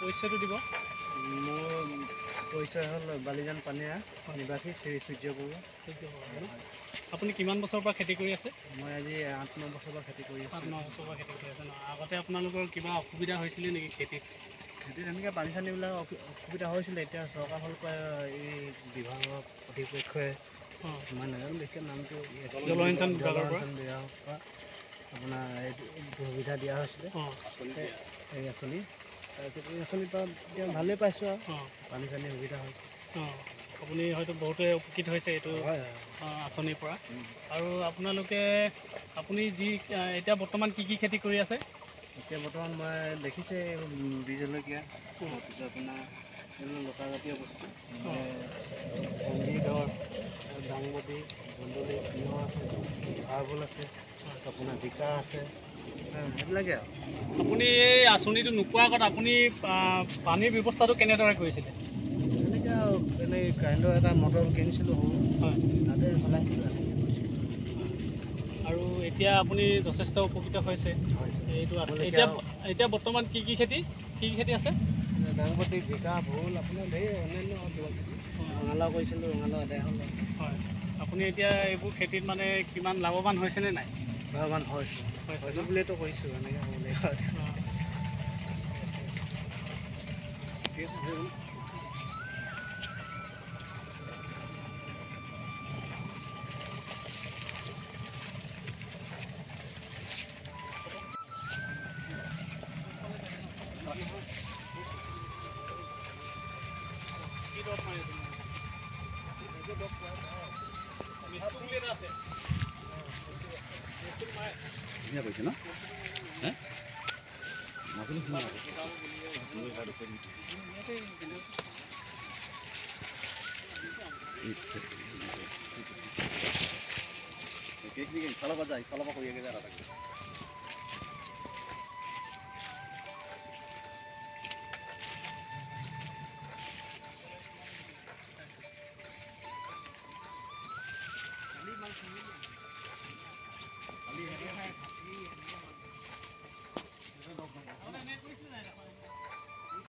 পৰিচয়টো দিব। মোৰ পৰিচয় হ'ল বালিজান পানীয়া, নিবাসী শ্ৰী সূৰ্য বৰুৱা। আপুনি কিমান বছৰৰ পৰা খেতি কৰি আছে? মই আজি 8-9 বছৰৰ পৰা খেতি কৰি আছোঁ। 8-9 বছৰৰ পৰা খেতি কৰি আছে ন? আগতে আপোনালোকৰ কিবা অসুবিধা হৈছিলে নেকি খেতিত? খেতিত এনেকৈ পানী চানীবিলাক অসুবিধা হৈছিলে। এতিয়া চৰকাৰ ফালৰ পৰা এই বিভাগৰ কৰ্তৃপক্ষই মই নাজানো বিশেষ নামটো জলসিঞ্চন বিভাগৰ পৰা আপোনাৰ এইটো সুবিধা দিয়া হৈছিলে এই আঁচনি। তাৰপিছত এই আঁচনিৰ পৰা এতিয়া ভালেই পাইছোঁ আৰু পানী চানী সুবিধা হৈছে। আপুনি হয়তো বহুতে উপকৃত হৈছে এইটো আঁচনিৰ পৰা। আৰু আপুনি এতিয়া বৰ্তমান কি খেতি কৰি আছে? এতিয়া বৰ্তমান মই দেখিছে বীজ জলকীয়া, তাৰপিছত আপোনাৰ এইবোৰ লতাজাতীয় বস্তু ভেন্দি ধৰ দাংবডি, ধুন্দুলি, তিয়ঁহ আছে, হাৰভোল আছে, আপোনাৰ জিকা আছে, সেইবিলাকে আৰু। আপুনি এই আঁচনিটো নোপোৱাৰ আগত আপুনি পানীৰ ব্যৱস্থাটো কেনেদৰে কৰিছিলে? এনেকৈ আৰু এনেই কাৰেণ্টৰ এটা মটৰ কিনিছিলোঁ সৰু, তাতে চলাইছিলোঁ এনেকৈ কৰিছিলোঁ। আৰু এতিয়া আপুনি যথেষ্ট উপকৃত হৈছে এইটো। এতিয়া বৰ্তমান কি খেতি আছে? দাংবডি, জিকা, ভোল, আপোনাৰ ধেৰ অন্যান্য কিবা খেতি। ৰঙালাও কৰিছিলোঁ, ৰঙালাও আদায় হ'ল। হয়, আপুনি এতিয়া এইবোৰ খেতিত মানে কিমান লাভৱান হৈছেনে নাই? লাভৱান হৈছোঁ বুলিয়েতো কৰিছোঁ, এনেকৈ হ'বলৈ ঠিক আছে। কৈছে ন ইফালৰ পৰা যায়, ইফালৰ পৰা কৰি যায়।